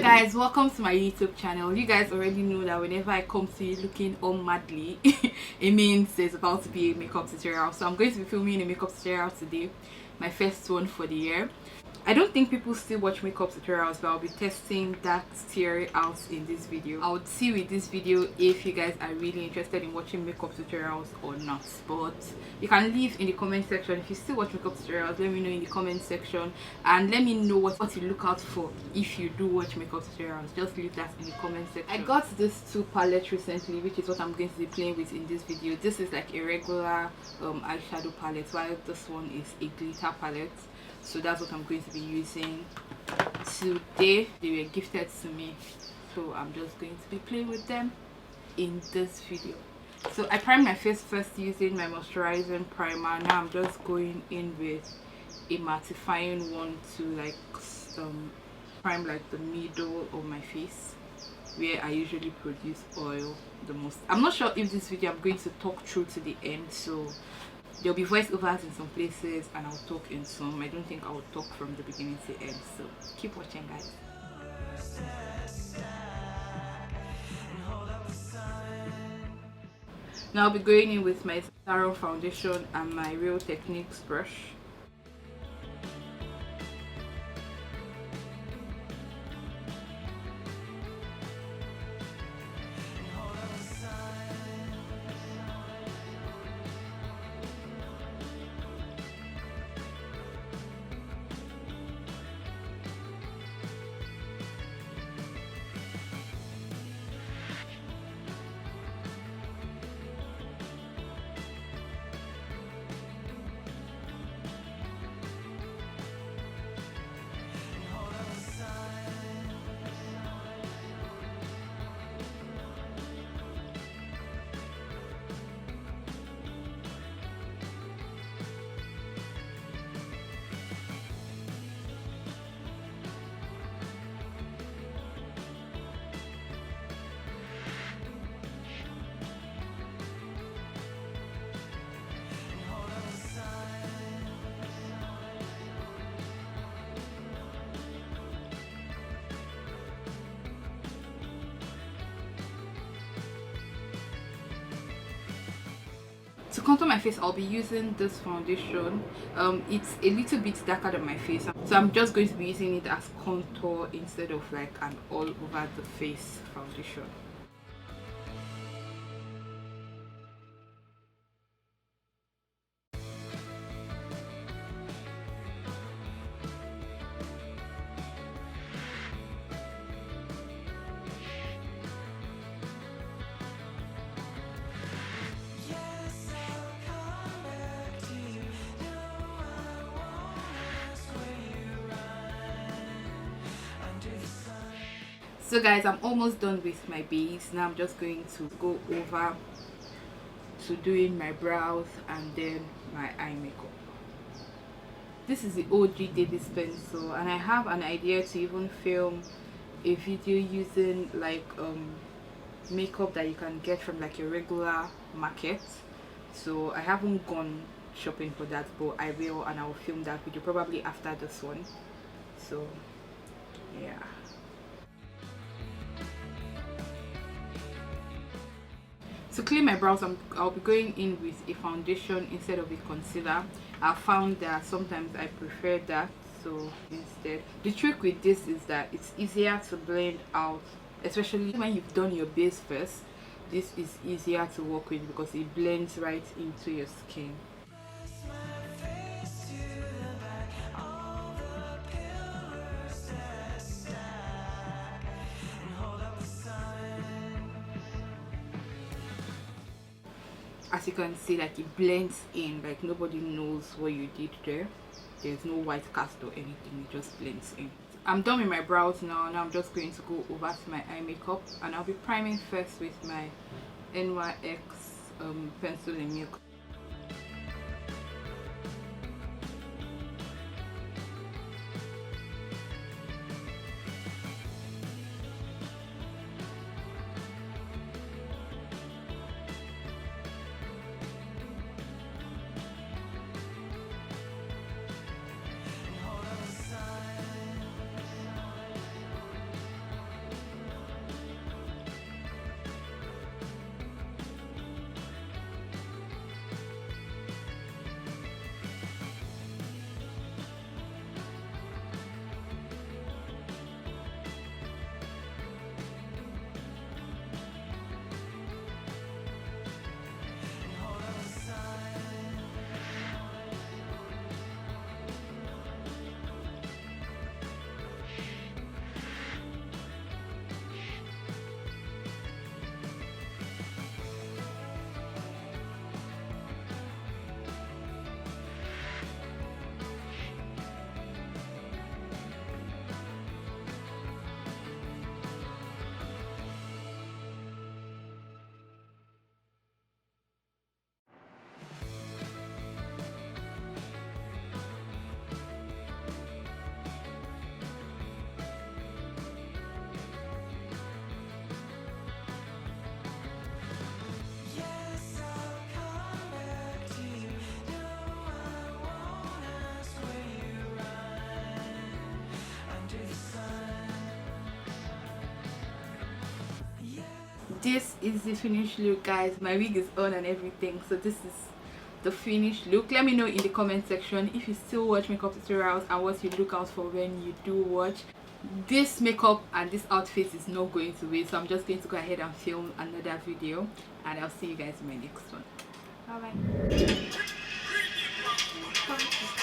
Guys, welcome to my YouTube channel. You guys already know that whenever I come to you looking all madly, it means there's about to be a makeup tutorial. So I'm going to be filming a makeup tutorial today, my first one for the year. I don't think people still watch makeup tutorials, but I'll be testing that theory out in this video. I would see with this video if you guys are really interested in watching makeup tutorials or not. But you can leave in the comment section if you still watch makeup tutorials. Let me know in the comment section, and let me know what you look out for if you do watch makeup tutorials. Just leave that in the comment section. I got this two palettes recently, which is what I'm going to be playing with in this video. This is like a regular eyeshadow palette, while this one is a glitter palette. So that's what I'm going to be using today. They were gifted to me, so I'm just going to be playing with them in this video. So I primed my face first using my moisturizing primer. Now I'm just going in with a mattifying one to like prime like the middle of my face, where I usually produce oil the most. I'm not sure if this video I'm going to talk through to the end, so there'll be voiceovers in some places and I'll talk in some. I don't think I'll talk from the beginning to the end, so keep watching, guys. Now I'll be going in with my Zara foundation and my Real Techniques brush. To contour my face, I'll be using this foundation. It's a little bit darker than my face, so I'm just going to be using it as contour instead of like an all over the face foundation. So guys, I'm almost done with my base. Now I'm just going to go over to doing my brows and then my eye makeup. This is the OG Davis pencil, and I have an idea to even film a video using like makeup that you can get from like a regular market. So I haven't gone shopping for that, but I will, and I will film that video probably after this one. So yeah. To clean my brows, I'll be going in with a foundation instead of a concealer. I found that sometimes I prefer that, so instead. The trick with this is that it's easier to blend out, especially when you've done your base first. This is easier to work with because it blends right into your skin. As you can see, like it blends in, like nobody knows what you did there. There's no white cast or anything, it just blends in. I'm done with my brows now. Now I'm just going to go over to my eye makeup, and I'll be priming first with my NYX pencil in milk. this is the finished look, guys. My wig is on and everything, so this is the finished look. Let me know in the comment section if you still watch makeup tutorials and what you look out for when you do watch. This makeup and this outfit is not going to wait, so I'm just going to go ahead and film another video, and I'll see you guys in my next one. Bye bye.